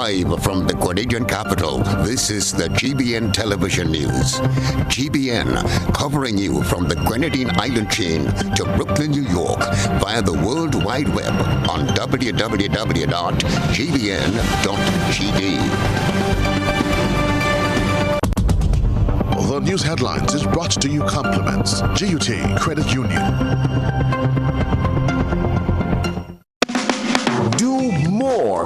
Live from the Grenadian capital, this is the GBN Television News. GBN, covering you from the Grenadine Island chain to Brooklyn, New York, via the World Wide Web on www.gbn.gd. The news headlines is brought to you compliments GUT Credit Union.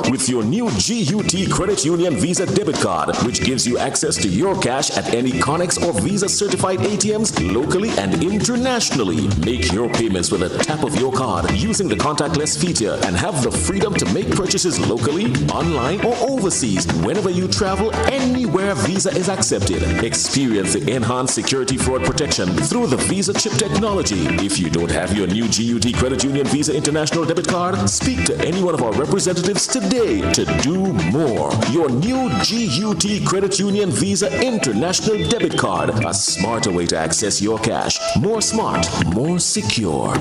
With your new GUT Credit Union Visa debit card, which gives you access to your cash at any Connex or Visa certified ATMs locally and internationally. Make your payments with a tap of your card using the contactless feature and have the freedom to make purchases locally, online, or overseas whenever you travel, anywhere Visa is accepted. Experience the enhanced security fraud protection through the Visa chip technology. If you don't have your new GUT Credit Union Visa International debit card, speak to any one of our representatives today to do more. Your new GUT Credit Union Visa International Debit Card. A smarter way to access your cash. More smart, more secure.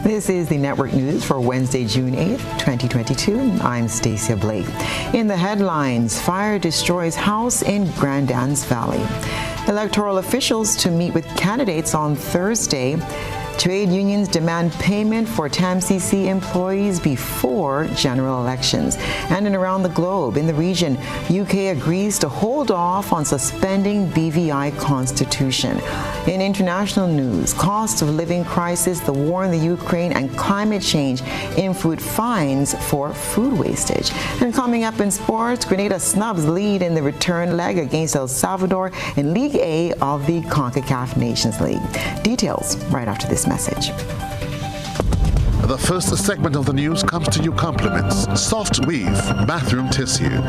This is the Network News for Wednesday, June 8th, 2022. I'm Stacia Blake. In the headlines, fire destroys house in Grandans Valley. Electoral officials to meet with candidates on Thursday. Trade unions demand payment for TAMCC employees before general elections. And around the globe, in the region, UK agrees to hold off on suspending BVI constitution. In international news, cost of living crisis, the war in the Ukraine, and climate change influence fines for food wastage. And coming up in sports, Grenada snubs lead in the return leg against El Salvador in League A of the CONCACAF Nations League. Details right after this message. The first segment of the news comes to you compliments Soft Weave Bathroom Tissue.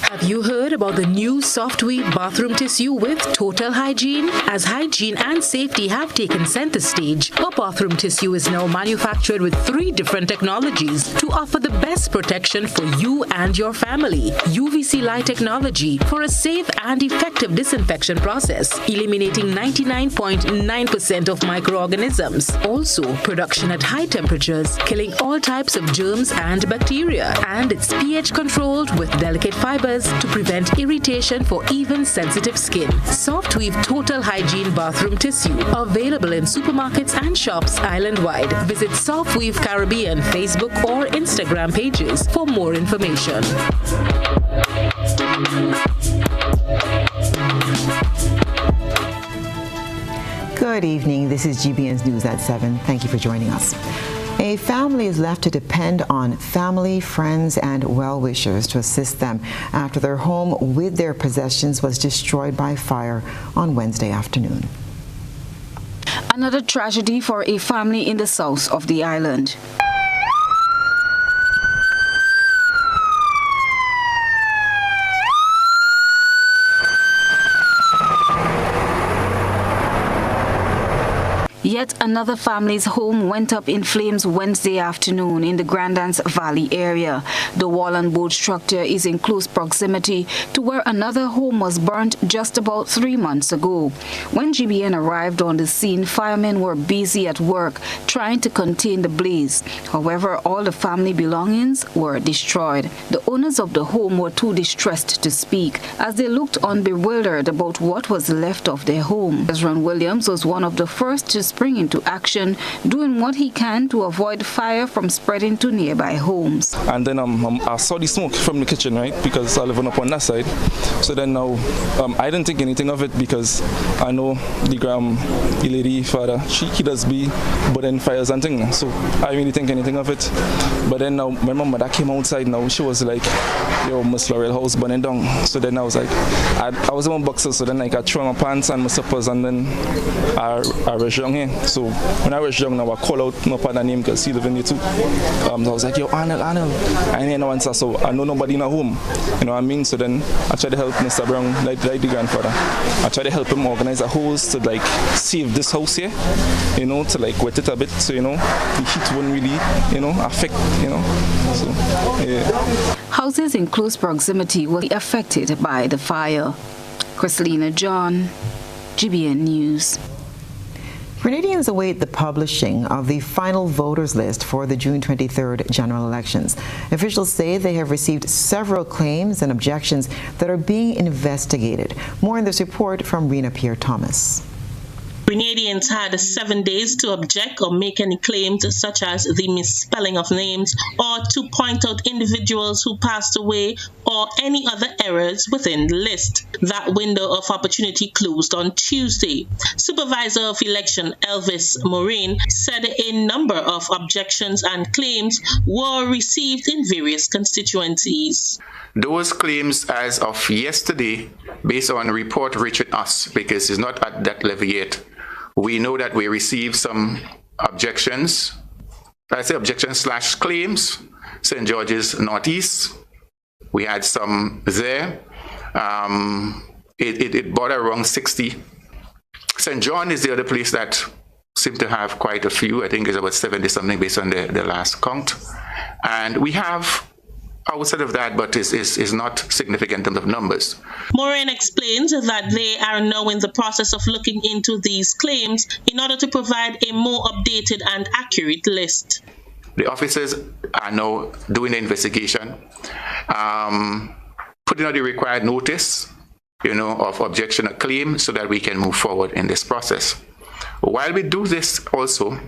Have you heard about the new Soft Weave bathroom tissue with total hygiene? As hygiene and safety have taken center stage, our bathroom tissue is now manufactured with 3 different technologies to offer the best protection for you and your family. UVC light technology for a safe and effective disinfection process, eliminating 99.9% of microorganisms. Also, production at high temperatures, killing all types of germs and bacteria. And it's pH controlled with delicate fibers to prevent irritation for even sensitive skin. Soft Weave Total Hygiene Bathroom Tissue. Available in supermarkets and shops island-wide. Visit Soft Weave Caribbean Facebook or Instagram pages for more information. Good evening. This is GBN's News at 7. Thank you for joining us. A family is left to depend on family, friends, and well-wishers to assist them after their home with their possessions was destroyed by fire on Wednesday afternoon. Another tragedy for a family in the south of the island. Yet another family's home went up in flames Wednesday afternoon in the Grandans Valley area. The wall and board structure is in close proximity to where another home was burnt just about 3 months ago. When GBN arrived on the scene, firemen were busy at work trying to contain the blaze. However, all the family belongings were destroyed. The owners of the home were too distressed to speak as they looked on bewildered about what was left of their home. Ezra Williams was one of the first to spring into action, doing what he can to avoid fire from spreading to nearby homes. And then I saw the smoke from the kitchen, right, because I live up on that side. So then now I didn't think anything of it because I know the lady father, he does be burning fires and things. So I didn't really think anything of it. But then now my mom that came outside now, she was like, yo, Miss Laurel house burning down. So then I was like, I was in my boxers, so then like I threw my pants and my slippers and then I rushed down here. So when I was young now, I call out my partner name because he live in there too. So I was like, yo, Arnold. I ain't no answer, so I know nobody in a home. You know what I mean? So then I tried to help Mr. Brown, like the grandfather. I tried to help him organize a hose to like save this house here, you know, to like wet it a bit so, you know, the heat wouldn't really, you know, affect, you know. So, yeah. Houses in close proximity were affected by the fire. Christelina John, GBN News. Grenadians await the publishing of the final voters list for the June 23rd general elections. Officials say they have received several claims and objections that are being investigated. More in this report from Rena Pierre-Thomas. Grenadians had 7 days to object or make any claims such as the misspelling of names or to point out individuals who passed away or any other errors within the list. That window of opportunity closed on Tuesday. Supervisor of Election Elvis Moraine said a number of objections and claims were received in various constituencies. Those claims as of yesterday, based on a report reaching us, because it's not at that level yet, we know that we received some objections. I say objections/claims. St. George's Northeast, we had some there. It bordered around 60. St. John is the other place that seemed to have quite a few. I think it's about 70 something based on the last count. And we have outside of that, but is not significant in terms of numbers. Moraine explains that they are now in the process of looking into these claims in order to provide a more updated and accurate list. The officers are now doing the investigation, putting out the required notice, of objection or claim so that we can move forward in this process. While we do this also,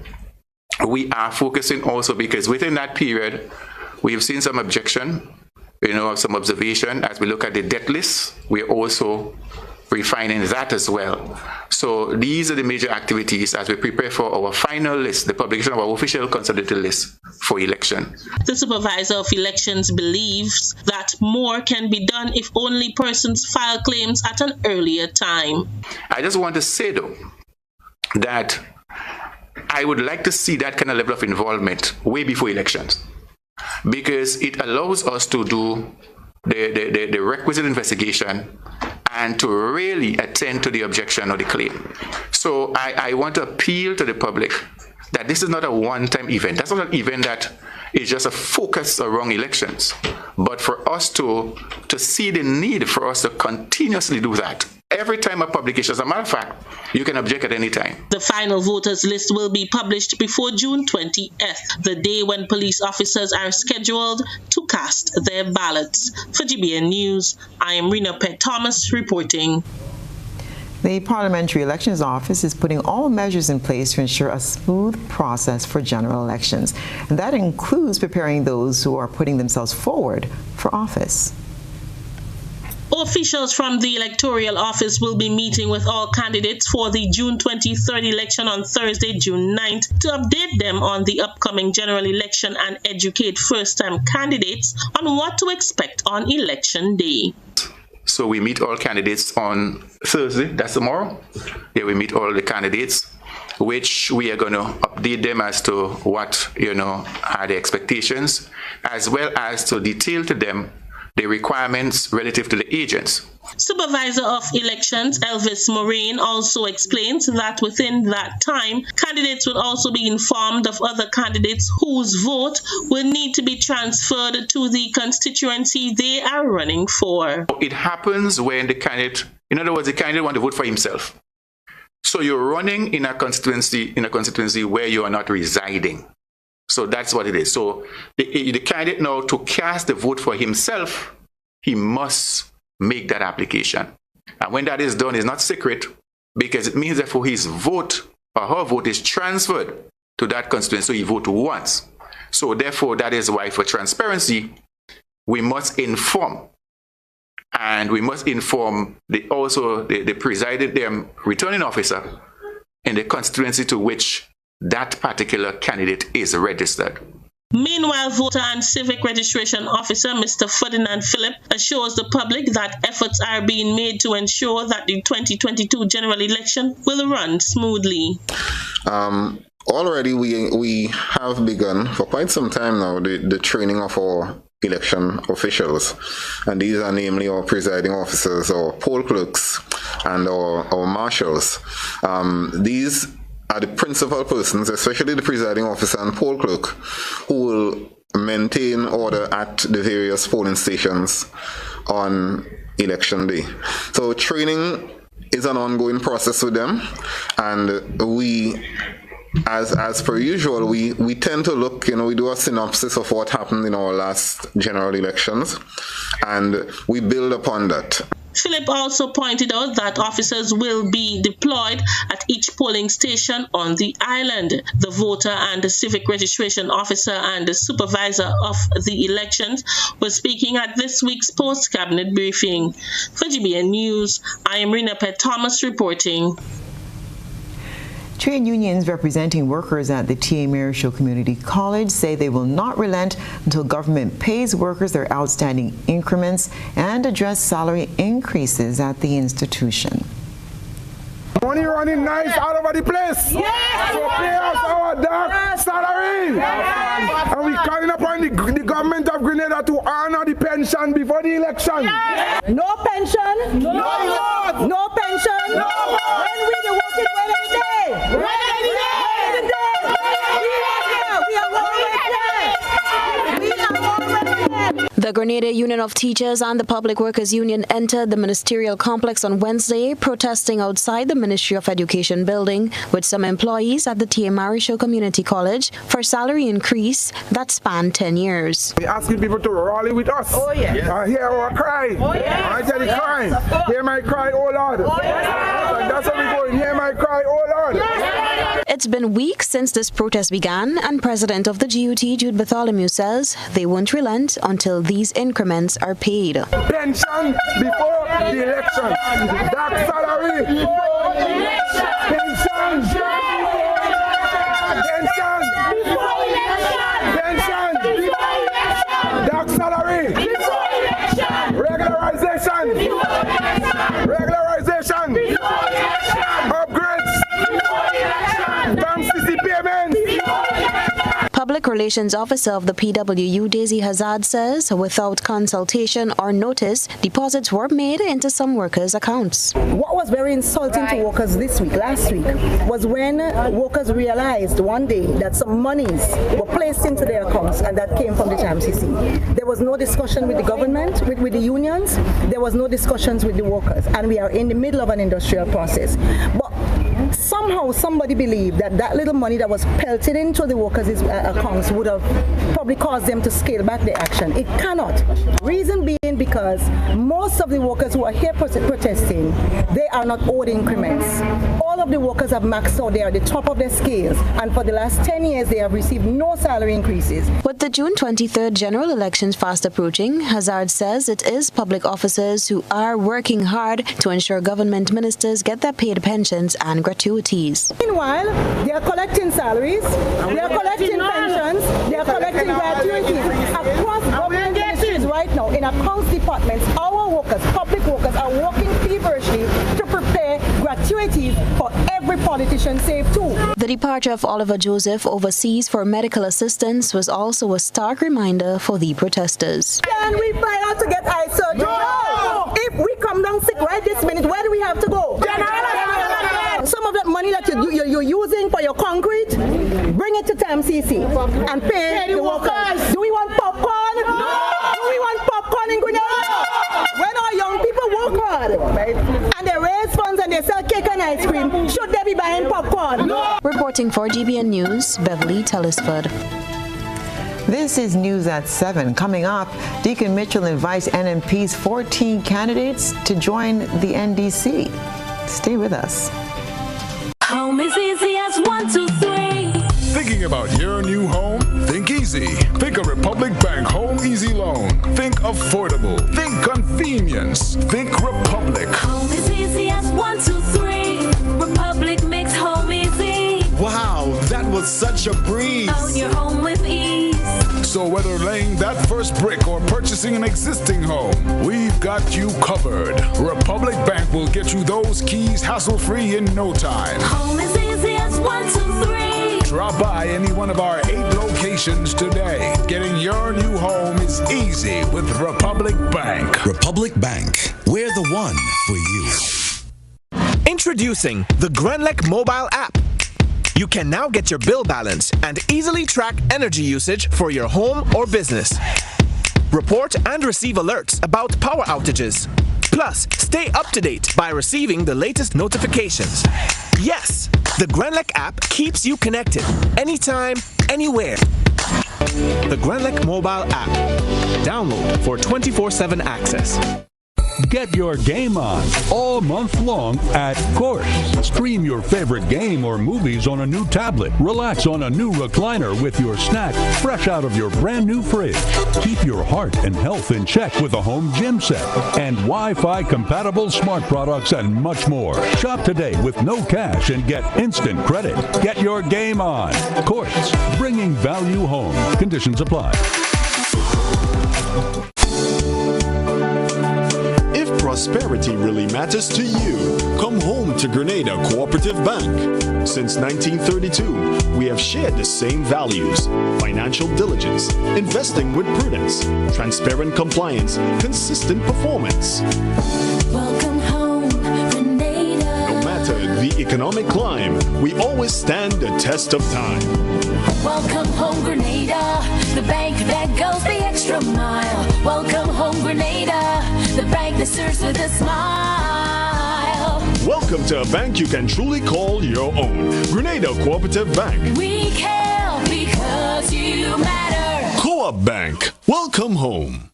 we are focusing also because within that period, we have seen some objection, some observation. As we look at the debt list, we're also refining that as well. So these are the major activities as we prepare for our final list, the publication of our official consolidated list for election. The supervisor of elections believes that more can be done if only persons file claims at an earlier time. I just want to say, though, that I would like to see that kind of level of involvement way before elections, because it allows us to do the requisite investigation and to really attend to the objection or the claim. So I want to appeal to the public that this is not a one-time event. That's not an event that is just a focus around elections, but for us to see the need for us to continuously do that. Every time a publication, as a matter of fact, you can object at any time. The final voters list will be published before June 20th, the day when police officers are scheduled to cast their ballots. For GBN News, I am Rena Pierre-Thomas reporting. The Parliamentary Elections Office is putting all measures in place to ensure a smooth process for general elections. And that includes preparing those who are putting themselves forward for office. Officials from the Electoral Office will be meeting with all candidates for the June 23rd election on Thursday, June 9th, to update them on the upcoming general election and educate first-time candidates on what to expect on Election Day. So we meet all candidates on Thursday, that's tomorrow. Yeah, we meet all the candidates, which we are going to update them as to what, are the expectations, as well as to detail to them the requirements relative to the agents. Supervisor of Elections Elvis Moraine also explains that within that time, candidates will also be informed of other candidates whose vote will need to be transferred to the constituency they are running for. It happens when the candidate, in other words, the candidate wants to vote for himself. So you're running in a constituency where you are not residing. So that's what it is. So the candidate now, to cast the vote for himself, he must make that application. And when that is done, it's not secret, because it means that for his vote or her vote is transferred to that constituency, so he votes once. So therefore, that is why for transparency, we must inform. And we must inform the presiding returning officer in the constituency to which that particular candidate is registered. Meanwhile, Voter and Civic Registration Officer Mr. Ferdinand Phillip assures the public that efforts are being made to ensure that the 2022 general election will run smoothly. Already we have begun for quite some time now the training of our election officials, and these are namely our presiding officers, our poll clerks, and our marshals. These are the principal persons, especially the presiding officer and poll clerk, who will maintain order at the various polling stations on election day. So training is an ongoing process with them, and we, as per usual, we tend to look, we do a synopsis of what happened in our last general elections, and we build upon that. Philip also pointed out that officers will be deployed at each polling station on the island. The voter and the civic registration officer and the supervisor of the elections were speaking at this week's post-cabinet briefing. For GBN News, I am Rina Pet Thomas reporting. Trade unions representing workers at the T.A. Marischal Community College say they will not relent until government pays workers their outstanding increments and address salary increases at the institution. Money running nice all over the place. Yes. So pay us our dark salary. Yes. And we calling upon the government of Grenada to honor the pension before the election. Yes. No pension. No pension. No. When we the working when any day. When any day. We are already. The Grenada Union of Teachers and the Public Workers Union entered the ministerial complex on Wednesday, protesting outside the Ministry of Education building with some employees at the T.A. Marischal Community College for salary increase that spanned 10 years. We're asking people to rally with us. Oh, yeah. Hear our cry. Oh, yeah. I tell you, cry. Hear my cry, oh Lord. Oh, yeah. And that's how we going. Hear my cry, oh Lord. Yeah. It's been weeks since this protest began, and President of the GUT, Jude Bartholomew, says they won't relent until these increments are paid. Pension before the election. Dark salary. Before the election. Pension. Pension. Before election. Pension. Before election. Dark salary. Before election. Regularization. Before election. Regularization. Before election. Upgrades. Before election. From CC payments. Public Relations Officer of the PWU, Daisy Hazard, says without consultation or notice, deposits were made into some workers' accounts. What was very insulting to workers last week, was when workers realized one day that some monies were placed into their accounts and that came from the TMCC. There was no discussion with the government, with the unions, there was no discussions with the workers, and we are in the middle of an industrial process. But somehow somebody believed that that little money that was pelted into the workers' accounts would have probably caused them to scale back the action. It cannot. Reason being because most of the workers who are here protesting, they are not owed increments. All of the workers have maxed out. They are at the top of their scales, and for the last 10 years they have received no salary increases. With the June 23rd general elections fast approaching, Hazard says it is public officers who are working hard to ensure government ministers get their paid pensions and gratuities. Meanwhile, they are collecting salaries, they are collecting pensions, they are collecting gratuities across government ministries right now. In accounts departments, our workers, public workers, are working feverishly to prepare gratuities for every politician save two. The departure of Oliver Joseph overseas for medical assistance was also a stark reminder for the protesters. Can we fly out to get eye surgery? No! If we come down sick right this minute, where do we have to go? Some of that money that you're using for your concrete, bring it to TMCC and pay the workers. Do we want popcorn? No! Do we want popcorn in Grenada? No! When our young people work hard and they raise funds and they sell cake and ice cream, should they be buying popcorn? No! Reporting for GBN News, Beverly Tellisford. This is News at 7. Coming up, Deacon Mitchell invites NMP's 14 candidates to join the NDC. Stay with us. Home is easy as 1, 2, 3. Thinking about your new home? Think easy. Think a Republic Bank Home Easy Loan. Think affordable. Think convenience. Think Republic. Home is easy as 1, 2, 3. Republic makes home easy. Wow, that was such a breeze. Own your home with ease. So whether laying that first brick or purchasing an existing home, we've got you covered. Republic Bank will get you those keys hassle-free in no time. Home is easy as 1, 2, 3. Drop by any one of our 8 locations today. Getting your new home is easy with Republic Bank. Republic Bank, we're the one for you. Introducing the Grenlec mobile app. You can now get your bill balance and easily track energy usage for your home or business. Report and receive alerts about power outages. Plus, stay up to date by receiving the latest notifications. Yes, the Grenlec app keeps you connected anytime, anywhere. The Grenlec mobile app. Download for 24/7 access. Get your game on all month long at Court. Stream your favorite game or movies on a new tablet. Relax on a new recliner with your snack fresh out of your brand new fridge. Keep your heart and health in check with a home gym set and Wi-Fi compatible smart products and much more. Shop today with no cash and get instant credit. Get your game on. Courts, bringing value home. Conditions apply. Prosperity really matters to you. Come home to Grenada Cooperative Bank. Since 1932, we have shared the same values: financial diligence, investing with prudence, transparent compliance, consistent performance. Welcome home, Grenada. No matter the economic climb, we always stand the test of time. Welcome home, Grenada, the bank that goes the extra mile. Welcome home, Grenada, the bank that serves with a smile. Welcome to a bank you can truly call your own. Grenada Cooperative Bank. We care because you matter. Co-op Bank. Welcome home.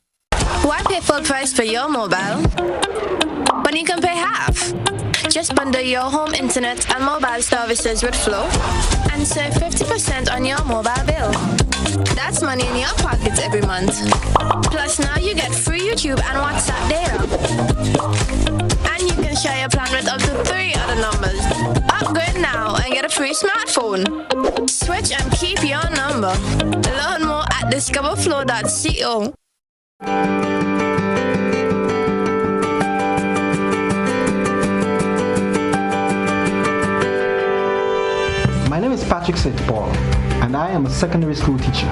Why pay full price for your mobile when you can pay half? Just bundle your home internet and mobile services with Flow and save 50% on your mobile bill. That's money in your pockets every month. Plus now you get free YouTube and WhatsApp data. And you can share your plan with up to 3 other numbers. Upgrade now and get a free smartphone. Switch and keep your number. Learn more at discoverflow.co. My name is Patrick St. Paul, and I am a secondary school teacher.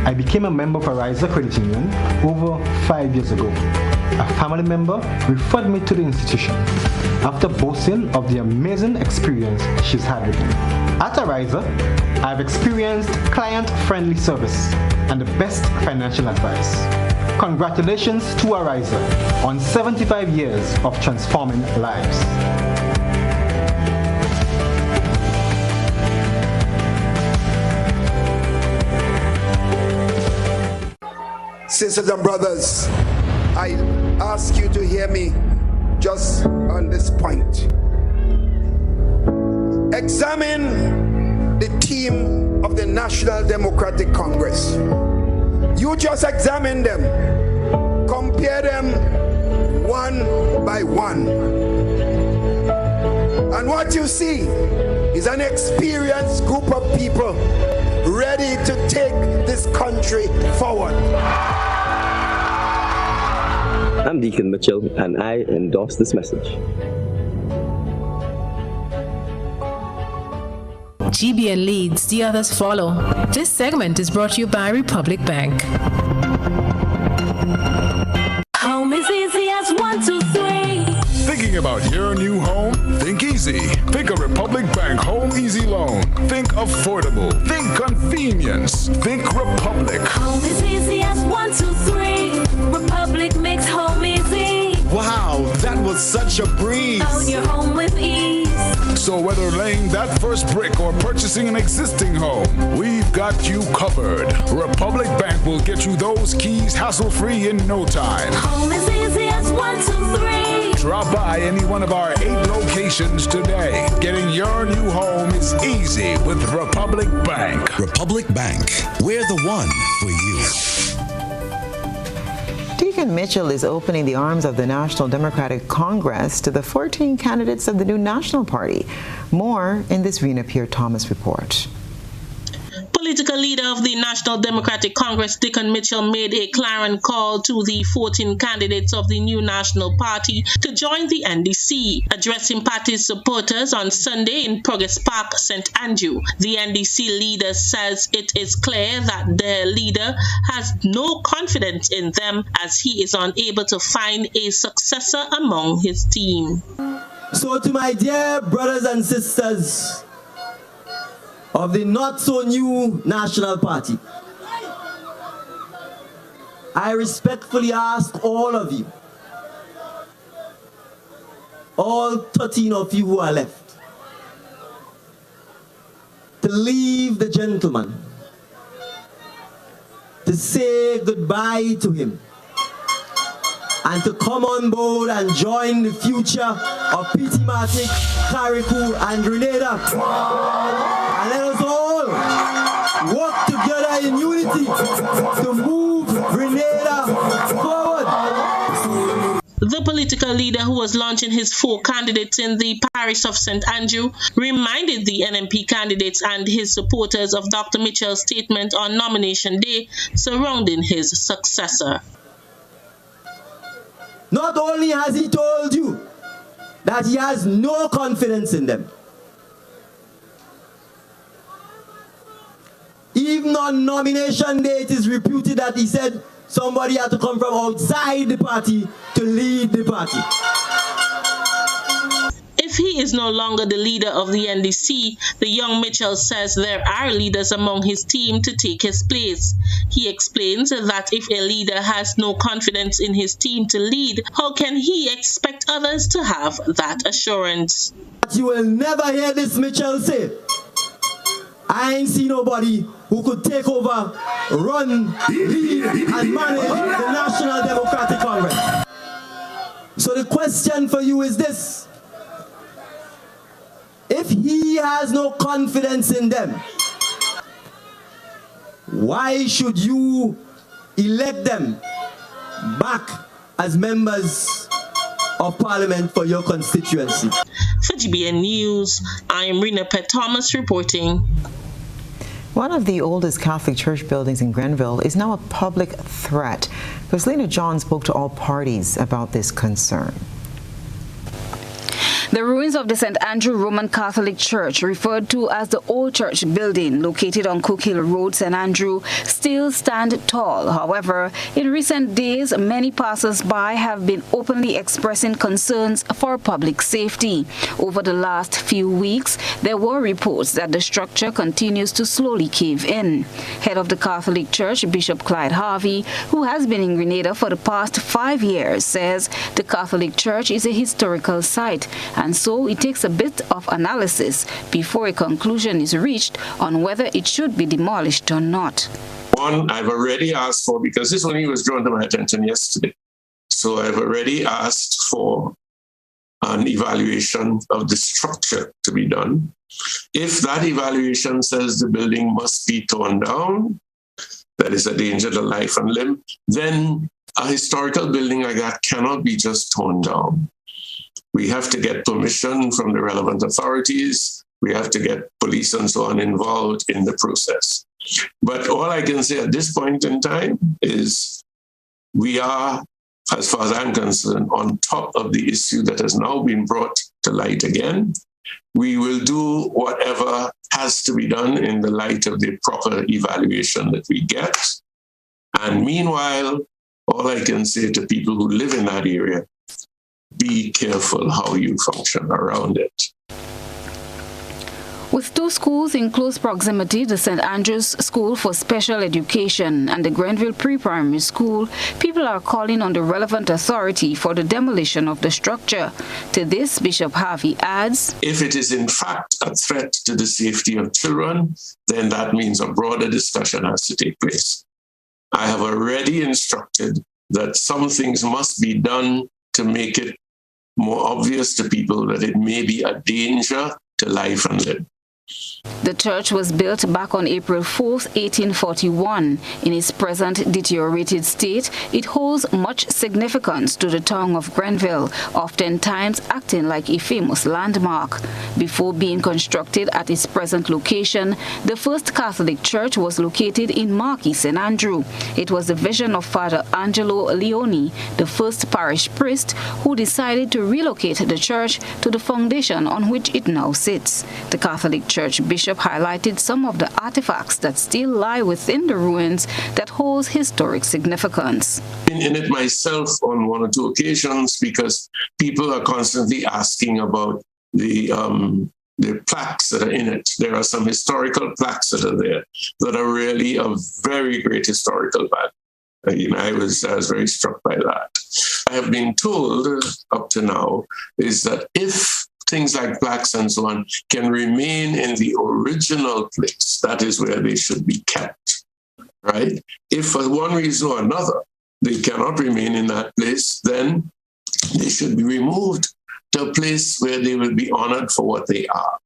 I became a member of Ariza Credit Union over 5 years ago. A family member referred me to the institution after boasting of the amazing experience she's had with me. At Ariza, I've experienced client-friendly service and the best financial advice. Congratulations to Ariza on 75 years of transforming lives. Sisters and brothers, I ask you to hear me just on this point. Examine the team of the National Democratic Congress. You just examine them. Compare them one by one. And what you see is an experienced group of people ready to take this country forward. I'm Deacon Mitchell, and I endorse this message. GBN leads, the others follow. This segment is brought to you by Republic Bank. Home is easy as 1, 2, 3. Thinking about your new home? Think easy. Think a Republic Bank Home Easy Loan. Think affordable. Think convenience. Think Republic. Home is easy as 1, 2, 3. Republic makes home easy. Wow, that was such a breeze. Own your home with ease. So whether laying that first brick or purchasing an existing home, we've got you covered. Republic Bank will get you those keys hassle-free in no time. Home is easy as 1, 2, 3. Drop by any one of our 8 locations today. Getting your new home is easy with Republic Bank. Republic Bank. We're the one for you. Deacon Mitchell is opening the arms of the National Democratic Congress to the 14 candidates of the new National Party. More in this Rena Pierre-Thomas report. Political leader of the National Democratic Congress, Deacon Mitchell, made a clarion call to the 14 candidates of the new National Party to join the NDC. Addressing party supporters on Sunday in Progress Park, St. Andrew, the NDC leader says it is clear that their leader has no confidence in them as he is unable to find a successor among his team. So to my dear brothers and sisters of the not-so-new National Party, I respectfully ask all of you all 13 of you who are left, to leave the gentleman, to say goodbye to him, and to come on board and join the future of P.T. Matic, Carriacou, and Grenada. And let us all work together in unity to move Grenada forward. The political leader, who was launching his 4 candidates in the parish of St. Andrew, reminded the NMP candidates and his supporters of Dr. Mitchell's statement on nomination day surrounding his successor. Not only has he told you that he has no confidence in them, even on nomination day it is reputed that he said somebody had to come from outside the party to lead the party. If he is no longer the leader of the NDC, the young Mitchell says there are leaders among his team to take his place. He explains that if a leader has no confidence in his team to lead, how can he expect others to have that assurance? You will never hear this Mitchell say, I ain't see nobody who could take over, run, lead, and manage the National Democratic Congress. So the question for you is this. If he has no confidence in them, why should you elect them back as members of Parliament for your constituency? For GBN News, I am Rena Pett Thomas reporting. One of the oldest Catholic church buildings in Grenville is now a public threat. Rosalina John spoke to all parties about this concern. The ruins of the St. Andrew Roman Catholic Church, referred to as the Old Church Building, located on Cook Hill Road, St. Andrew, still stand tall. However, in recent days, many passers-by have been openly expressing concerns for public safety. Over the last few weeks, there were reports that the structure continues to slowly cave in. Head of the Catholic Church, Bishop Clyde Harvey, who has been in Grenada for the past 5 years, says the Catholic Church is a historical site, and so it takes a bit of analysis before a conclusion is reached on whether it should be demolished or not. One, I've already asked for, because this only was drawn to my attention yesterday, so I've already asked for an evaluation of the structure to be done. If that evaluation says the building must be torn down, that is a danger to life and limb, then a historical building like that cannot be just torn down. We have to get permission from the relevant authorities. We have to get police and so on involved in the process. But all I can say at this point in time is we are, as far as I'm concerned, on top of the issue that has now been brought to light again. We will do whatever has to be done in the light of the proper evaluation that we get. And meanwhile, all I can say to people who live in that area, be careful how you function around it. With 2 schools in close proximity, the St. Andrew's School for Special Education and the Grenville Pre-Primary School, people are calling on the relevant authority for the demolition of the structure. To this, Bishop Harvey adds, if it is in fact a threat to the safety of children, then that means a broader discussion has to take place. I have already instructed that some things must be done to make it more obvious to people that it may be a danger to life and limb. The church was built back on April 4, 1841. In its present deteriorated state, it holds much significance to the town of Grenville, oftentimes acting like a famous landmark. Before being constructed at its present location, the first Catholic church was located in Marquis, St. Andrew. It was the vision of Father Angelo Leone, the first parish priest, who decided to relocate the church to the foundation on which it now sits. The Catholic Church bishop highlighted some of the artifacts that still lie within the ruins that holds historic significance. Been in it myself on 1 or 2 occasions because people are constantly asking about the plaques that are in it. There are some historical plaques that are there that are really of very great historical value. I was very struck by that. I have been told up to now is that if things like plaques and so on can remain in the original place, that is where they should be kept, right? If for one reason or another they cannot remain in that place, then they should be removed to a place where they will be honored for what they are.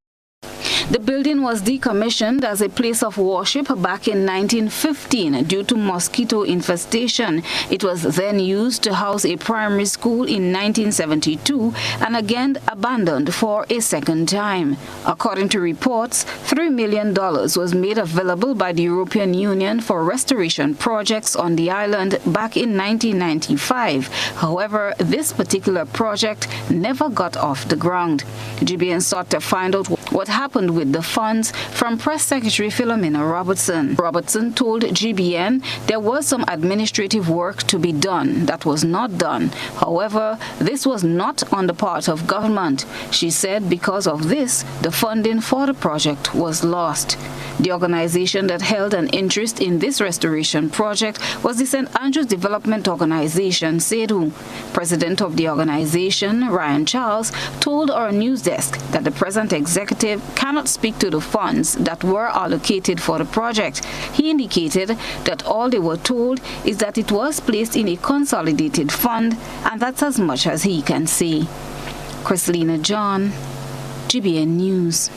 The building was decommissioned as a place of worship back in 1915 due to mosquito infestation. It was then used to house a primary school in 1972 and again abandoned for a second time. According to reports, $3 million was made available by the European Union for restoration projects on the island back in 1995. However, this particular project never got off the ground. GBN sought to find out what happened with the funds from Press Secretary Philomena Robertson. Robertson told GBN there was some administrative work to be done that was not done. However, this was not on the part of government. She said because of this, the funding for the project was lost. The organization that held an interest in this restoration project was the St. Andrews Development Organization, SEDU. President of the organization, Ryan Charles, told our news desk that the present executive cannot speak to the funds that were allocated for the project. He indicated that all they were told is that it was placed in a consolidated fund, and that's as much as he can say. Chrislina John, GBN News.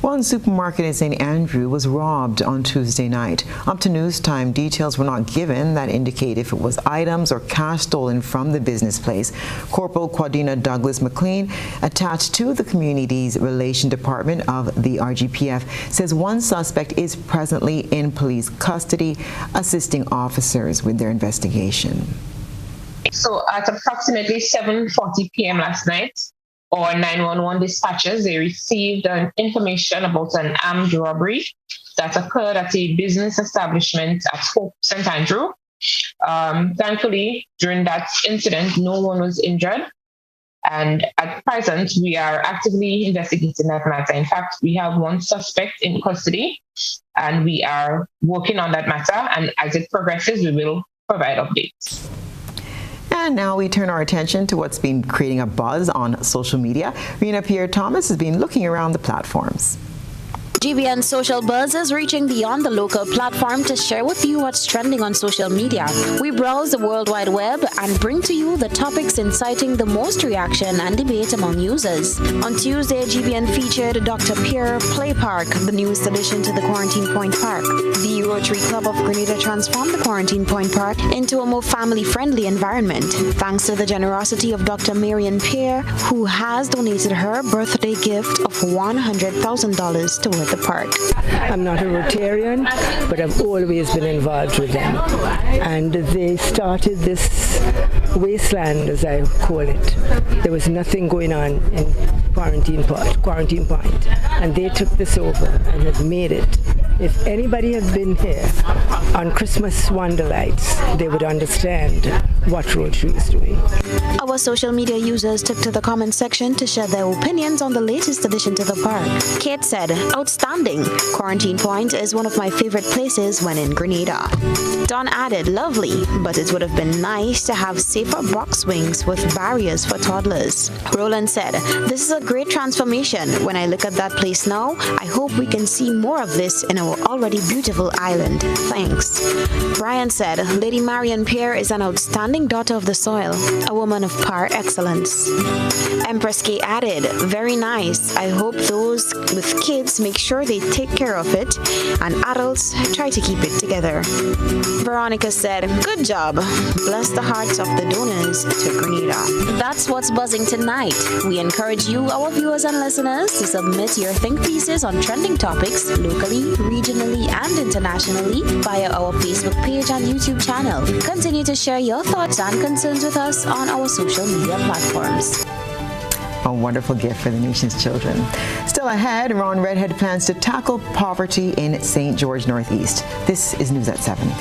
One supermarket in St. Andrew was robbed on Tuesday night. Up to news time, details were not given that indicate if it was items or cash stolen from the business place. Corporal Quadina Douglas McLean, attached to the Communities Relation Department of the RGPF, says one suspect is presently in police custody, assisting officers with their investigation. So at approximately 7:40 p.m. last night, or 911 dispatchers, they received information about an armed robbery that occurred at a business establishment at Hope St. Andrew. Thankfully, during that incident, no one was injured. And at present, we are actively investigating that matter. In fact, we have one suspect in custody, and we are working on that matter. And as it progresses, we will provide updates. And now we turn our attention to what's been creating a buzz on social media. Rena Pierre-Thomas has been looking around the platforms. GBN Social Buzz is reaching beyond the local platform to share with you what's trending on social media. We browse the World Wide Web and bring to you the topics inciting the most reaction and debate among users. On Tuesday, GBN featured Dr. Pierre Play Park, the newest addition to the Quarantine Point Park. The Rotary Club of Grenada transformed the Quarantine Point Park into a more family-friendly environment, thanks to the generosity of Dr. Marian Pierre, who has donated her birthday gift of $100,000 toward the park. I'm not a Rotarian, but I've always been involved with them. And they started this wasteland, as I call it. There was nothing going on in Quarantine Point. And they took this over and have made it. If anybody had been here on Christmas Wonderlights, they would understand what Rotary is doing. Our social media users took to the comment section to share their opinions on the latest addition to the park. Kate said, "Outstanding. Quarantine Point is one of my favorite places when in Grenada." Don added, "Lovely, but it would have been nice to have safer box swings with barriers for toddlers." Roland said, "This is a great transformation. When I look at that place now, I hope we can see more of this in our already beautiful island. Thanks." Brian said, "Lady Marian Pierre is an outstanding daughter of the soil, a woman of par excellence." Empress K added, "Very nice. I hope those with kids make sure they take care of it, and adults try to keep it together." Veronica said, "Good job. Bless the hearts of the donors to Grenada." That's what's buzzing tonight. We encourage you, our viewers and listeners, to submit your think pieces on trending topics locally, regionally, and internationally via our Facebook page and YouTube channel. Continue to share your thoughts and concerns with us on our social media platforms. A wonderful gift for the nation's children. Still ahead, Ron Redhead plans to tackle poverty in St. George Northeast. This is News at 7.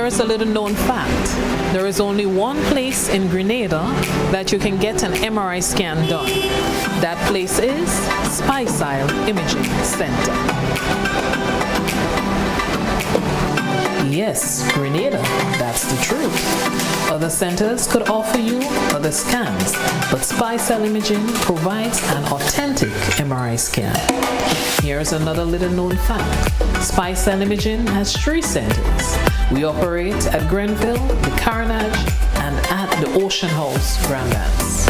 Here's a little known fact. There is only one place in Grenada that you can get an MRI scan done. That place is Stacia Imaging Center. Yes, Grenada, that's the truth. Other centers could offer you other scans, but Stacia Imaging provides an authentic MRI scan. Here's another little known fact. Stacia Imaging has 3 centers. We operate at Grenville, the Carnage, and at the Ocean House, Grandlands.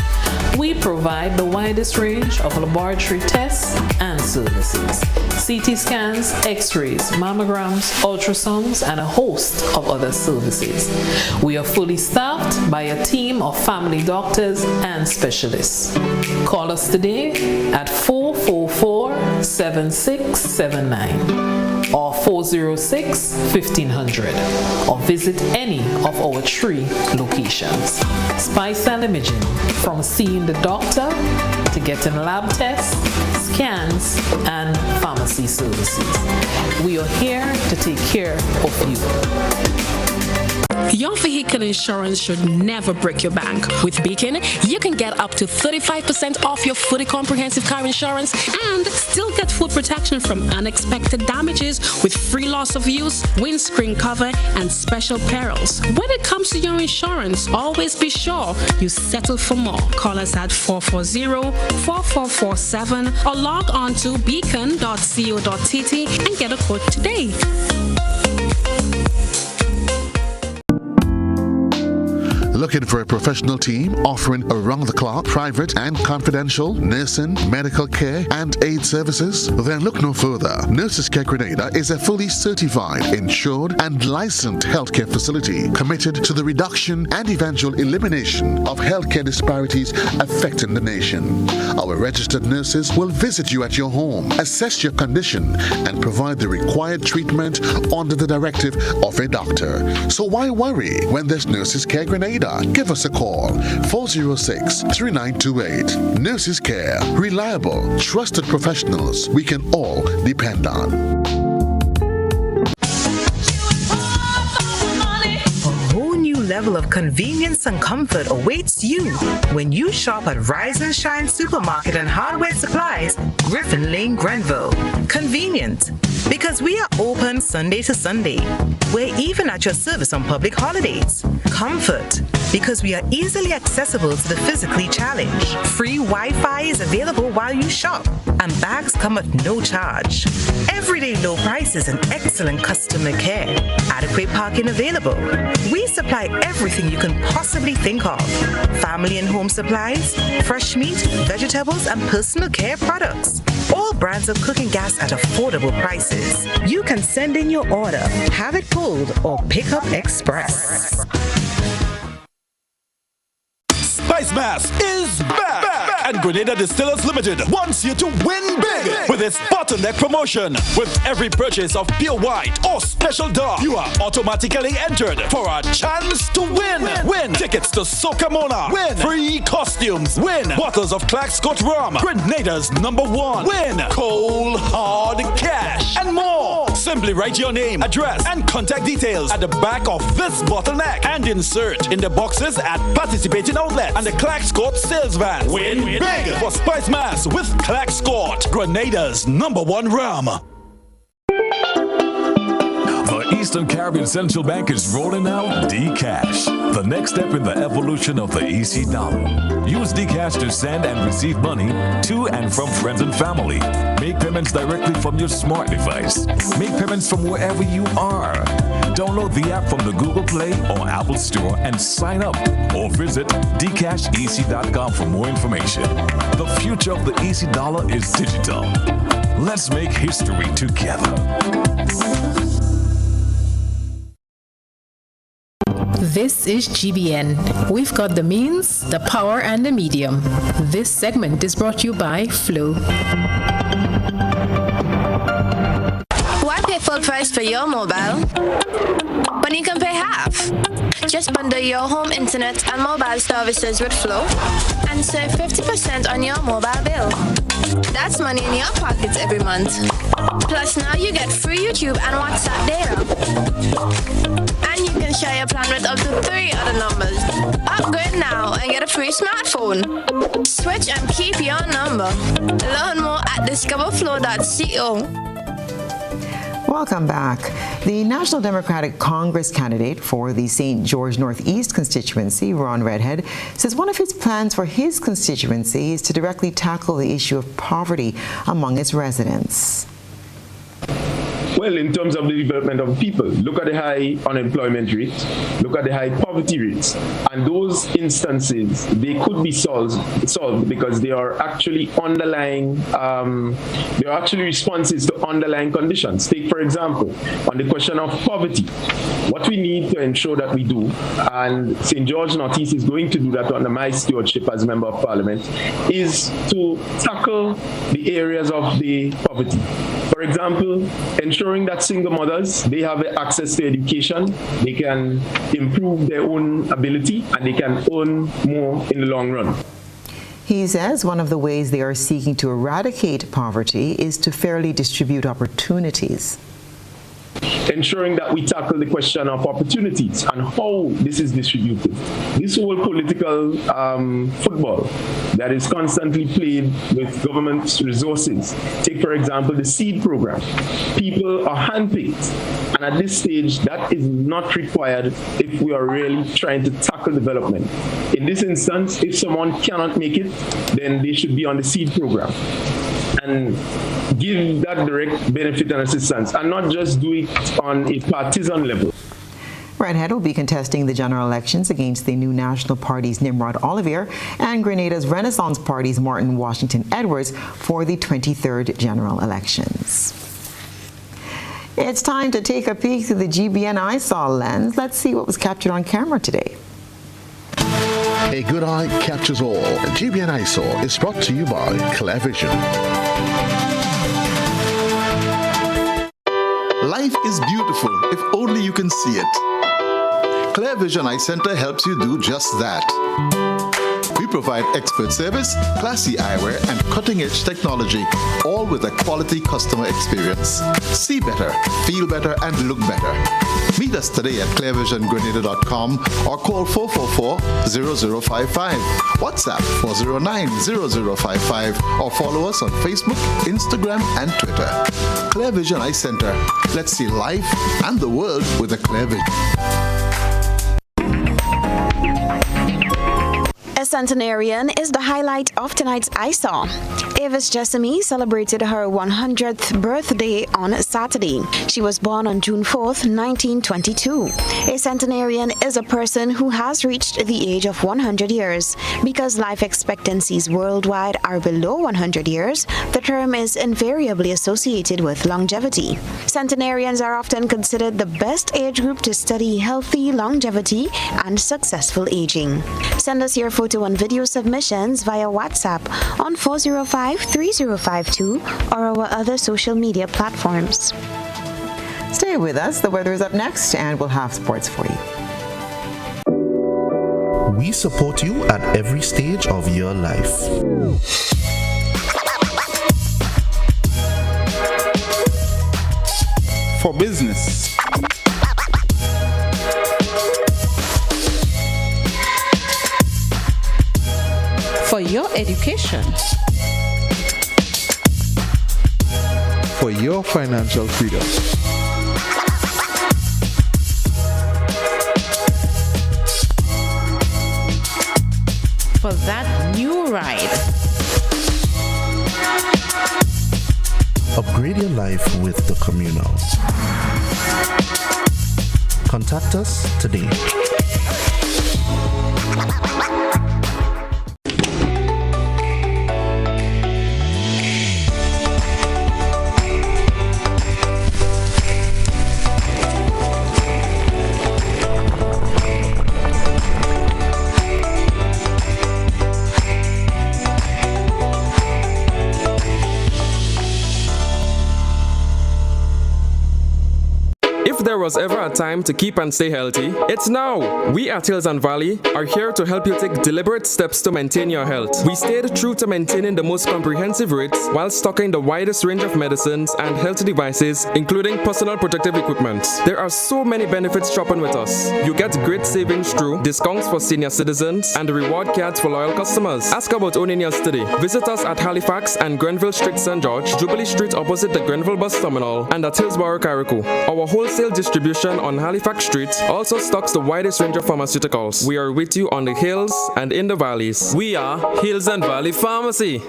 We provide the widest range of laboratory tests and services. CT scans, x-rays, mammograms, ultrasounds, and a host of other services. We are fully staffed by a team of family doctors and specialists. Call us today at 444-7679 or 406-1500 or visit any of our 3 locations. Stacia Imaging, from seeing the doctor to getting lab tests, scans, and pharmacy services. We are here to take care of you. Your vehicle insurance should never break your bank. With Beacon, you can get up to 35% off your fully comprehensive car insurance and still get full protection from unexpected damages with free loss of use, windscreen cover, and special perils. When it comes to your insurance, always be sure you settle for more. Call us at 440-4447 or log on to beacon.co.tt and get a quote today. Looking for a professional team offering around-the-clock, private and confidential nursing, medical care, and aid services? Then look no further. Nurses Care Grenada is a fully certified, insured, and licensed healthcare facility committed to the reduction and eventual elimination of healthcare disparities affecting the nation. Our registered nurses will visit you at your home, assess your condition, and provide the required treatment under the directive of a doctor. So why worry when there's Nurses Care Grenada? Give us a call, 406-3928. Nurses Care, reliable, trusted professionals we can all depend on. Level of convenience and comfort awaits you when you shop at Rise and Shine Supermarket and Hardware Supplies, Griffin Lane, Grenville. Convenient, because we are open Sunday to Sunday. We're even at your service on public holidays. Comfort, because we are easily accessible to the physically challenged. Free Wi-Fi is available while you shop, and bags come at no charge. Everyday low prices and excellent customer care. Adequate parking available. We supply everything you can possibly think of. Family and home supplies, fresh meat, vegetables, and personal care products. All brands of cooking gas at affordable prices. You can send in your order, have it pulled, or pick up express. Spice Mass is back! And Grenada Distillers Limited wants you to win big with its bottleneck promotion. With every purchase of pure white or special dark, you are automatically entered for a chance to win. Win tickets to Soca Mona. Win free costumes. Win bottles of Clark Scott Rum, Grenada's #1. Win cold hard cash and more. Simply write your name, address, and contact details at the back of this bottleneck and insert in the boxes at participating outlets and the Clark Scott sales van. Win big for Spice Mass with Clark Scott, Grenada's #1 rum. The Eastern Caribbean Central Bank is rolling out D-Cash, the next step in the evolution of the EC dollar. Use D-Cash to send and receive money to and from friends and family. Make payments directly from your smart device. Make payments from wherever you are. Download the app from the Google Play or Apple Store and sign up, or visit dcashec.com for more information. The future of the EC dollar is digital. Let's make history together. This is GBN. We've got the means, the power, and the medium. This segment is brought to you by Flow. Why pay full price for your mobile when you can pay half? Just bundle your home internet and mobile services with Flow and save 50% on your mobile bill. That's money in your pockets every month. Plus now you get free YouTube and WhatsApp data. And you can share your plan with up to 3 other numbers. Upgrade now and get a free smartphone. Switch and keep your number. Learn more at discoverflow.co. Welcome back. The National Democratic Congress candidate for the St. George Northeast constituency, Ron Redhead, says one of his plans for his constituency is to directly tackle the issue of poverty among its residents. Well, in terms of the development of people, look at the high unemployment rate, look at the high poverty rates, and those instances, they could be solved because they are actually underlying, they are actually responses to underlying conditions. Take, for example, on the question of poverty, what we need to ensure that we do, and St. George Northeast is going to do that under my stewardship as Member of Parliament, is to tackle the areas of the poverty. For example, ensuring that single mothers, they have access to education, they can improve their own ability, and they can earn more in the long run. He says one of the ways they are seeking to eradicate poverty is to fairly distribute opportunities. Ensuring that we tackle the question of opportunities and how this is distributed. This whole political football that is constantly played with government resources. Take, for example, the seed program. People are handpicked, and at this stage, that is not required if we are really trying to tackle development. In this instance, if someone cannot make it, then they should be on the seed program and give that direct benefit and assistance, and not just do it on a partisan level. Redhead will be contesting the general elections against the New National Party's Nimrod Olivier and Grenada's Renaissance Party's Martin Washington Edwards for the 23rd general elections. It's time to take a peek through the GBN eyesore lens. Let's see what was captured on camera today. A good eye captures all. GBN Eyesore is brought to you by Clear Vision. Life is beautiful if only you can see it. Clear Vision Eye Center helps you do just that. We provide expert service, classy eyewear, and cutting-edge technology, all with a quality customer experience. See better, feel better, and look better. Meet us today at clearvisiongrenada.com or call 444-0055, WhatsApp 409-0055, or follow us on Facebook, Instagram, and Twitter. Clear Vision Eye Center. Let's see life and the world with a clear vision. A centenarian is the highlight of tonight's eyesore. Avis Jessamy celebrated her 100th birthday on Saturday. She was born on June 4th, 1922. A centenarian is a person who has reached the age of 100 years. Because life expectancies worldwide are below 100 years, the term is invariably associated with longevity. Centenarians are often considered the best age group to study healthy longevity and successful aging. Send us your photo and video submissions via WhatsApp on 405-3052 or our other social media platforms. Stay with us. The weather is up next, and we'll have sports for you. We support you at every stage of your life. For business, For your education. For your financial freedom. For that new ride. Upgrade your life with the Communal. Contact us today. there was ever a time to keep and stay healthy, it's now. We at Hills and Valley are here to help you take deliberate steps to maintain your health. We stayed true to maintaining the most comprehensive rates while stocking the widest range of medicines and health devices, including personal protective equipment. There are so many benefits shopping with us. You get great savings through discounts for senior citizens and reward cards for loyal customers. Ask about owning yours today. Visit us at Halifax and Grenville Street, St. George, Jubilee Street opposite the Grenville Bus Terminal, and at Hillsborough, Carriacou. Our wholesale distribution on Halifax Street also stocks the widest range of pharmaceuticals. We are with you on the hills and in the valleys. We are Hills and Valley Pharmacy.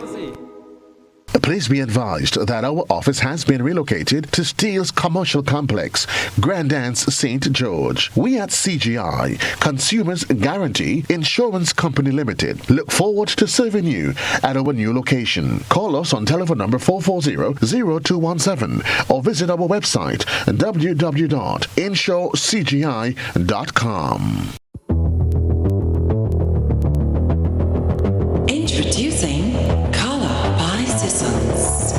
Please be advised that our office has been relocated to Steele's Commercial Complex, Grandance, St. George. We at CGI, Consumers Guarantee Insurance Company Limited, look forward to serving you at our new location. Call us on telephone number 440-0217 or visit our website www.insurecgi.com. Introducing Color by Sissons.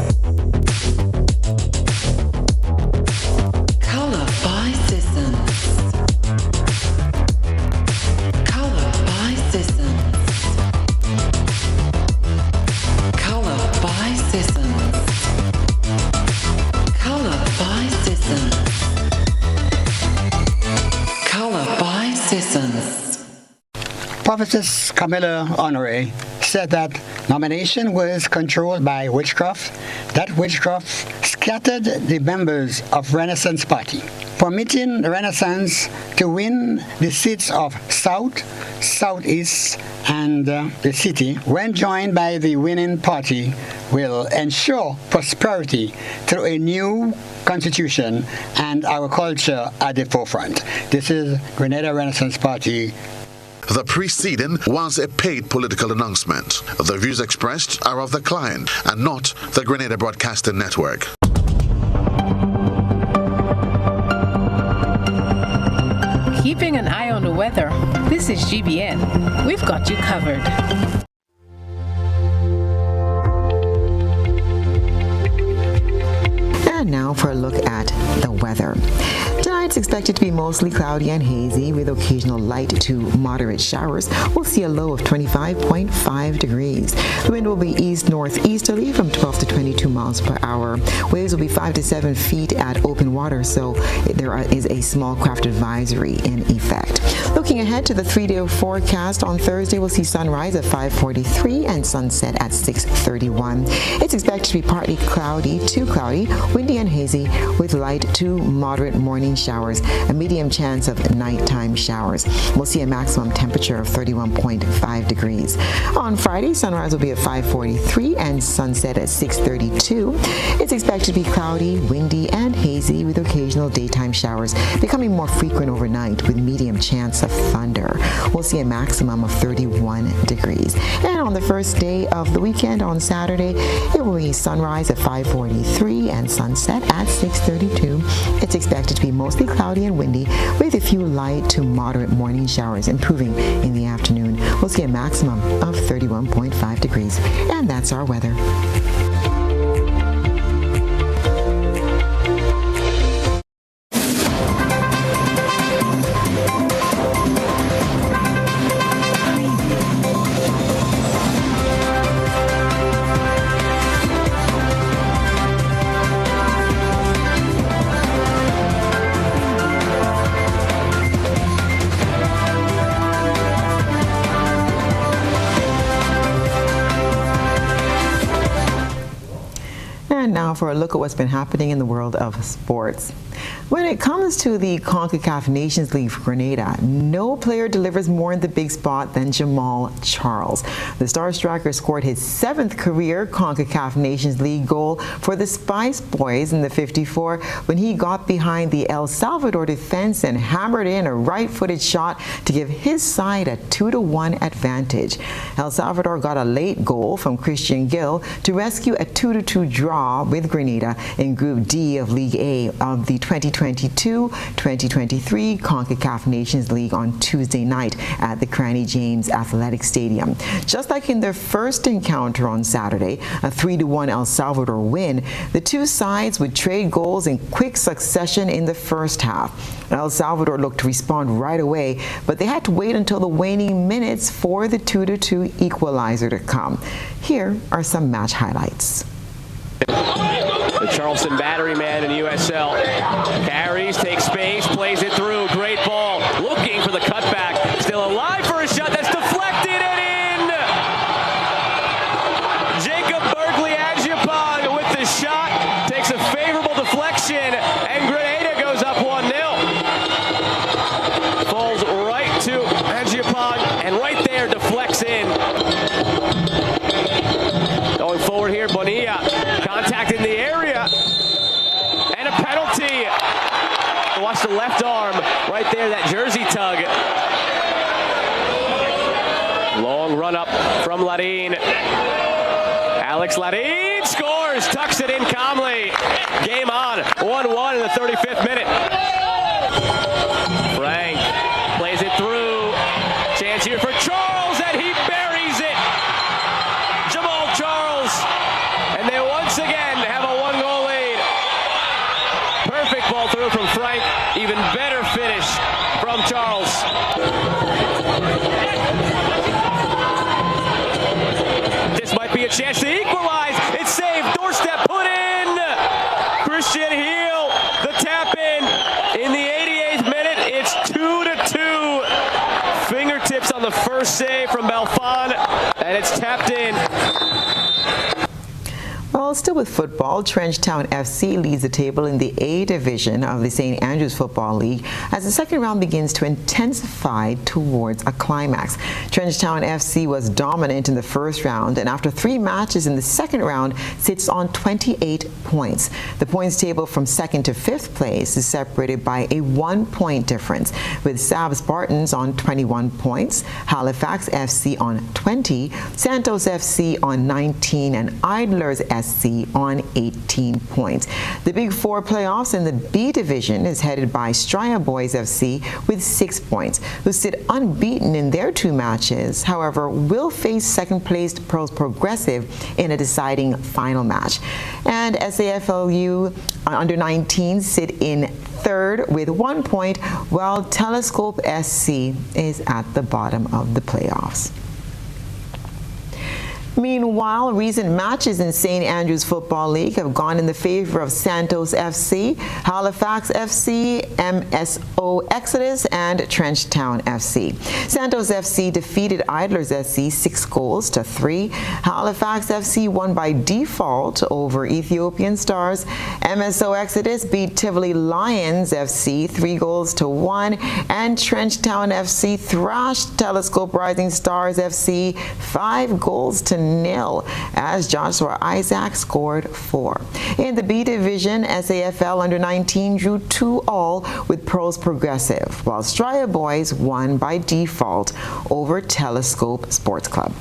Color by Sissons. Color by Sissons. Color by Sissons. Color by Sissons. Color by Sissons. Prophetess Camilla Honoré said that nomination was controlled by witchcraft, that witchcraft scattered the members of Renaissance Party, permitting the Renaissance to win the seats of South, Southeast, and the city, when joined by the winning party, will ensure prosperity through a new constitution and our culture at the forefront. This is Grenada Renaissance Party. The preceding was a paid political announcement. The views expressed are of the client and not the Grenada Broadcasting Network. Keeping an eye on the weather. This is GBN. We've got you covered. And now for a look at the weather. Tonight's expected to be mostly cloudy and hazy with occasional light to moderate showers. We'll see a low of 25.5 degrees. The wind will be east-northeasterly from 12 to 22 miles per hour. Waves will be 5 to 7 feet at open water, so there is a small craft advisory in effect. Looking ahead to the 3-day forecast, on Thursday we'll see sunrise at 5:43 and sunset at 6:31. It's expected to be partly cloudy to cloudy, windy and hazy with light to moderate morning showers, a medium chance of nighttime showers. We'll see a maximum temperature of 31.5 degrees. On Friday, sunrise will be at 5:43 and sunset at 6:32. It's expected to be cloudy, windy, and hazy with occasional daytime showers, becoming more frequent overnight with medium chance of thunder. We'll see a maximum of 31 degrees. And on the first day of the weekend, on Saturday, it will be sunrise at 5:43 and sunset at 6:32. It's expected to be mostly cloudy and windy with a few light to moderate morning showers, improving in the afternoon. We'll see a maximum of 31.5 degrees. And that's our weather. And now for a look at what's been happening in the world of sports. When it comes to the CONCACAF Nations League for Grenada, no player delivers more in the big spot than Jamal Charles. The Star Striker scored his 7th career CONCACAF Nations League goal for the Spice Boys in the 54 when he got behind the El Salvador defense and hammered in a right-footed shot to give his side a 2-1 advantage. El Salvador got a late goal from Christian Gill to rescue a 2-2 draw with with Grenada in Group D of League A of the 2022-2023 CONCACAF Nations League on Tuesday night at the Cranny James Athletic Stadium. Just like in their first encounter on Saturday, a 3-1 El Salvador win, the two sides would trade goals in quick succession in the first half. El Salvador looked to respond right away, but they had to wait until the waning minutes for the 2-2 equalizer to come. Here are some match highlights. The Charleston battery man in USL carries, takes space, plays it through. Great ball, looking for the cutback. Still alive for a shot that's deflected and in. Jacob Bergley-Adjepong with the shot, takes a favorable deflection, and Grenada goes up 1-0. Falls right to Adjepong, and right there deflects in. Going forward here, Bonilla, contact in the area, and a penalty. Watch the left arm, right there, that jersey tug. Long run up from Larin. Alex Larin scores, tucks it in calmly. Game on, 1-1 in the 35th minute. Frank plays it through. Chance here for Charles, and he buries it. Jamal Charles, and they once again have a 1-goal lead. Perfect ball through from Frank. Even better finish from Charles. This might be a chance to equalize. It's saved. Doorstep put in. Christian Heel, the tap in the 88th minute. It's 2-2. Fingertips on the first save from Belfon, and it's tapped in. Well, still with football, Trenchtown FC leads the table in the A division of the St. Andrews Football League as the second round begins to intensify towards a climax. Trenchtown FC was dominant in the first round, and after 3 matches in the second round, sits on 28 points. The points table from second to fifth place is separated by a 1-point difference, with Sab Spartans on 21 points, Halifax FC on 20, Santos FC on 19, and Idlers SC on 18 points. The Big Four playoffs in the B division is headed by Straya Boys FC with 6 points, who sit unbeaten in their 2 matches. However, will face second-placed Pearls Progressive in a deciding final match. And SAFLU under 19 sit in third with 1 point, while Telescope SC is at the bottom of the playoffs. Meanwhile, recent matches in St. Andrews Football League have gone in the favor of Santos FC, Halifax FC, MSO Exodus, and Trenchtown FC. Santos FC defeated Idlers SC 6-3. Halifax FC won by default over Ethiopian Stars. MSO Exodus beat Tivoli Lions FC 3-1, and Trenchtown FC thrashed Telescope Rising Stars FC 5-0 as Joshua Isaac scored 4. In the B division, SAFL under 19 drew 2-2 with Pearls Progressive, while Straya Boys won by default over Telescope Sports Club.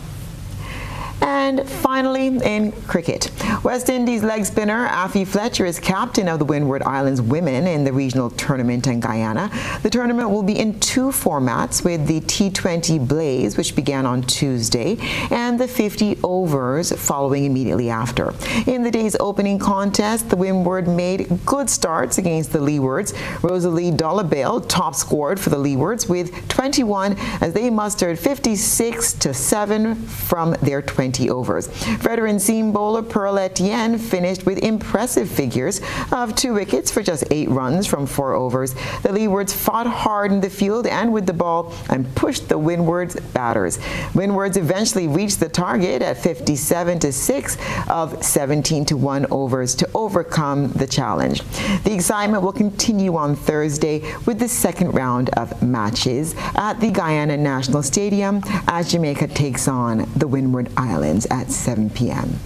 And finally, in cricket, West Indies leg spinner Afi Fletcher is captain of the Windward Islands women in the regional tournament in Guyana. The tournament will be in 2 formats, with the T20 Blaze, which began on Tuesday, and the 50 overs following immediately after. In the day's opening contest, the Windward made good starts against the Leewards. Rosalie Dollabale top scored for the Leewards with 21 as they mustered 56-7 from their 20 overs. Veteran seam bowler Pearl Etienne finished with impressive figures of 2 wickets for just 8 runs from 4 overs. The Leewards fought hard in the field and with the ball and pushed the Windward's batters. Windwards eventually reached the target at 57-6 of 17-1 overs to overcome the challenge. The excitement will continue on Thursday with the second round of matches at the Guyana National Stadium as Jamaica takes on the Windward Islands at 7 p.m.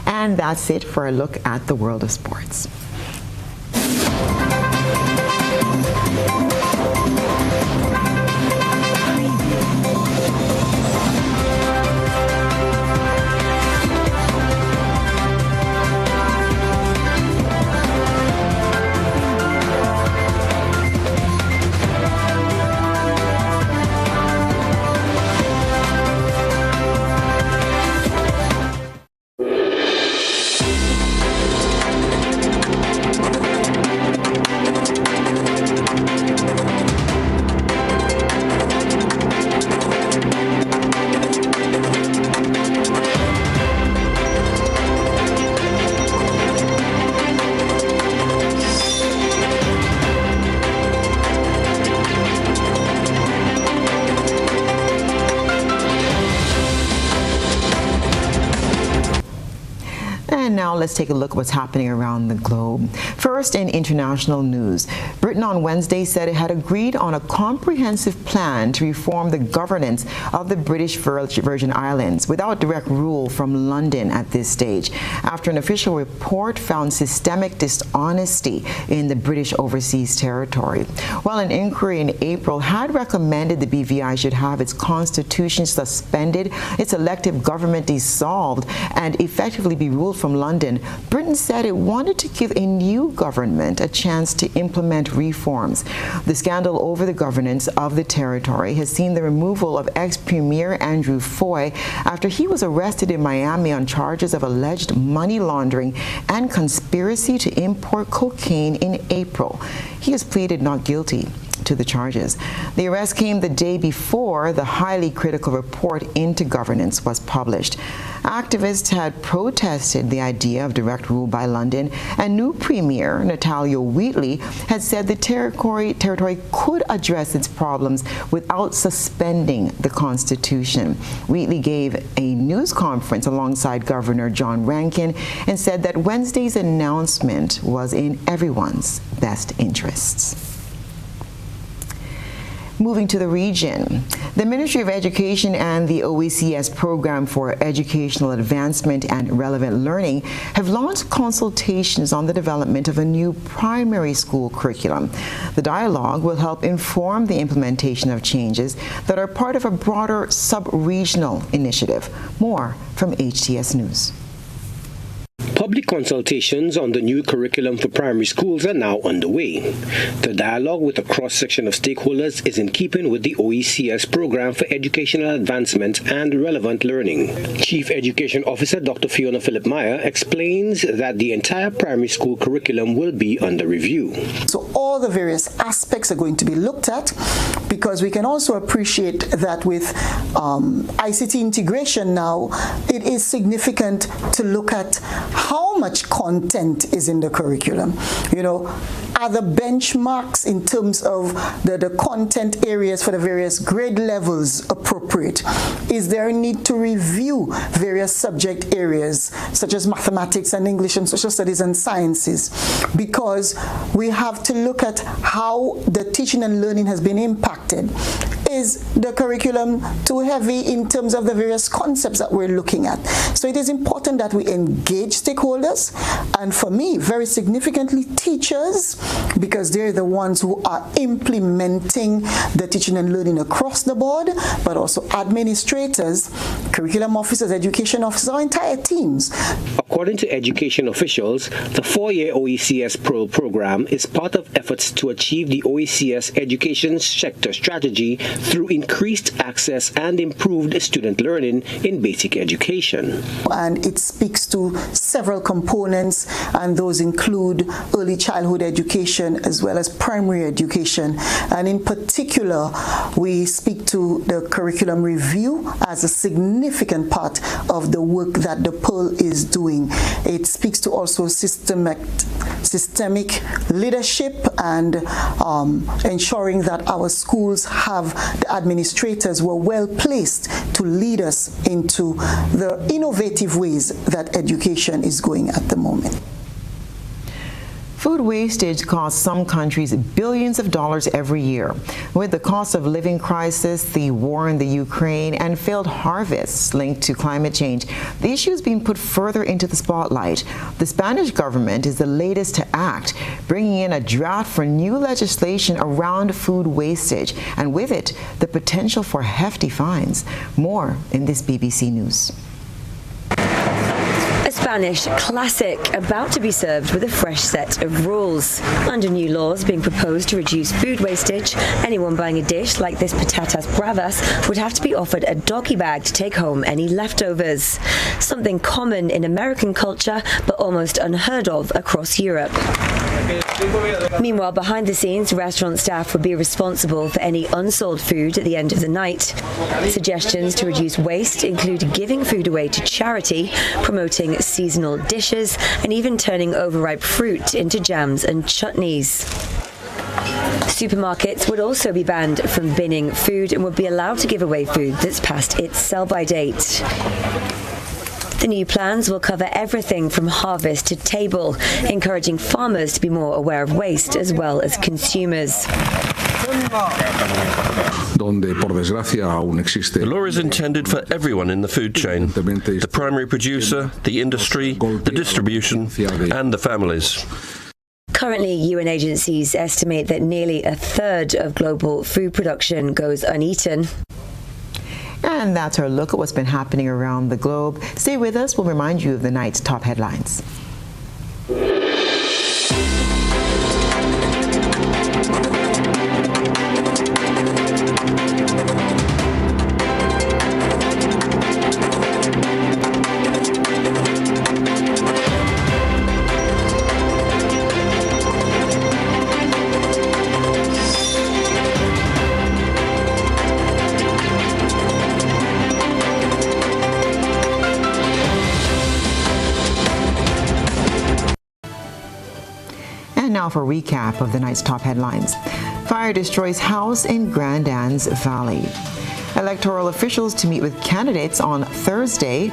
And that's it for a look at the world of sports. let's take a look at what's happening around the globe. First, in international news, Britain on Wednesday said it had agreed on a comprehensive plan to reform the governance of the British Virgin Islands without direct rule from London at this stage, after an official report found systemic dishonesty in the British overseas territory. While an inquiry in April had recommended the BVI should have its constitution suspended, its elective government dissolved, and effectively be ruled from London, Britain said it wanted to give a new government a chance to implement reforms. The scandal over the governance of the territory has seen the removal of ex-Premier Andrew Foy after he was arrested in Miami on charges of alleged money laundering and conspiracy to import cocaine in April. He has pleaded not guilty to the charges. The arrest came the day before the highly critical report into governance was published. Activists had protested the idea of direct rule by London, and new Premier Natalia Wheatley had said the territory could address its problems without suspending the Constitution. Wheatley gave a news conference alongside Governor John Rankin and said that Wednesday's announcement was in everyone's best interests. Moving to the region, the Ministry of Education and the OECS Program for Educational Advancement and Relevant Learning have launched consultations on the development of a new primary school curriculum. The dialogue will help inform the implementation of changes that are part of a broader sub-regional initiative. More from HTS News. Public consultations on the new curriculum for primary schools are now underway. The dialogue with a cross-section of stakeholders is in keeping with the OECS Program for Educational Advancement and Relevant Learning. Chief Education Officer Dr. Fiona Philip-Meyer explains that the entire primary school curriculum will be under review. So all the various aspects are going to be looked at, because we can also appreciate that with ICT integration now, it is significant to look at how much content is in the curriculum. You know, are the benchmarks in terms of the content areas for the various grade levels appropriate? Is there a need to review various subject areas such as mathematics and English and social studies and sciences? Because we have to look at how the teaching and learning has been impacted. Is the curriculum too heavy in terms of the various concepts that we're looking at? So it is important that we engage stakeholders, and for me, very significantly, teachers, because they're the ones who are implementing the teaching and learning across the board, but also administrators, curriculum officers, education officers, our entire teams. According to education officials, the 4-year OECS Pearl program is part of efforts to achieve the OECS education sector strategy through increased access and improved student learning in basic education. And it speaks to several components, and those include early childhood education as well as primary education. And in particular, we speak to the curriculum review as a significant part of the work that the Pearl is doing. It speaks to also systemic leadership and ensuring that our schools have the administrators who are well placed to lead us into the innovative ways that education is going at the moment. Food wastage costs some countries billions of dollars every year. With the cost of living crisis, the war in the Ukraine, and failed harvests linked to climate change, the issue is being put further into the spotlight. The Spanish government is the latest to act, bringing in a draft for new legislation around food wastage, and with it, the potential for hefty fines. More in this BBC News. A Spanish classic about to be served with a fresh set of rules. Under new laws being proposed to reduce food wastage, anyone buying a dish like this patatas bravas would have to be offered a doggy bag to take home any leftovers. Something common in American culture, but almost unheard of across Europe. Meanwhile, behind the scenes, restaurant staff would be responsible for any unsold food at the end of the night. Suggestions to reduce waste include giving food away to charity, promoting seasonal dishes, and even turning overripe fruit into jams and chutneys. Supermarkets would also be banned from binning food and would be allowed to give away food that's past its sell-by date. The new plans will cover everything from harvest to table, encouraging farmers to be more aware of waste as well as consumers. The law is intended for everyone in the food chain, the primary producer, the industry, the distribution, and the families. Currently, UN agencies estimate that nearly a third of global food production goes uneaten. And that's our look at what's been happening around the globe. Stay with us. We'll remind you of the night's top headlines. Now for a recap of the night's top headlines. Fire destroys house in Grand Anse Valley. Electoral officials to meet with candidates on Thursday.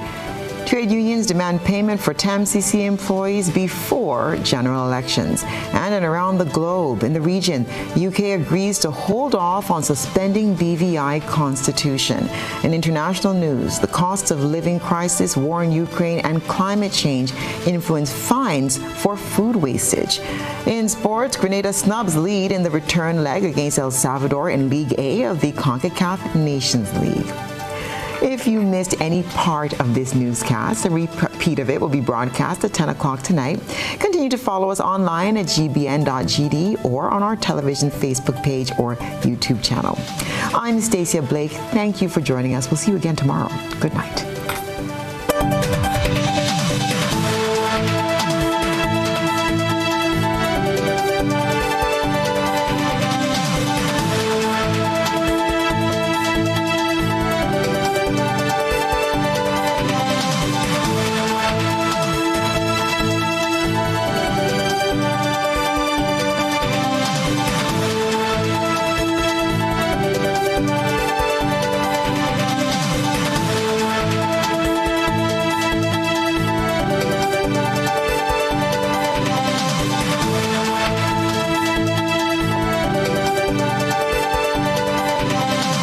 Trade unions demand payment for TAMCC employees before general elections. And around the globe, in the region, UK agrees to hold off on suspending BVI constitution. In international news, the cost of living crisis, war in Ukraine, and climate change influence fines for food wastage. In sports, Grenada snubs lead in the return leg against El Salvador in League A of the CONCACAF Nations League. If you missed any part of this newscast, a repeat of it will be broadcast at 10 o'clock tonight. Continue to follow us online at gbn.gd or on our television Facebook page or YouTube channel. I'm Stacia Blake. Thank you for joining us. We'll see you again tomorrow. Good night.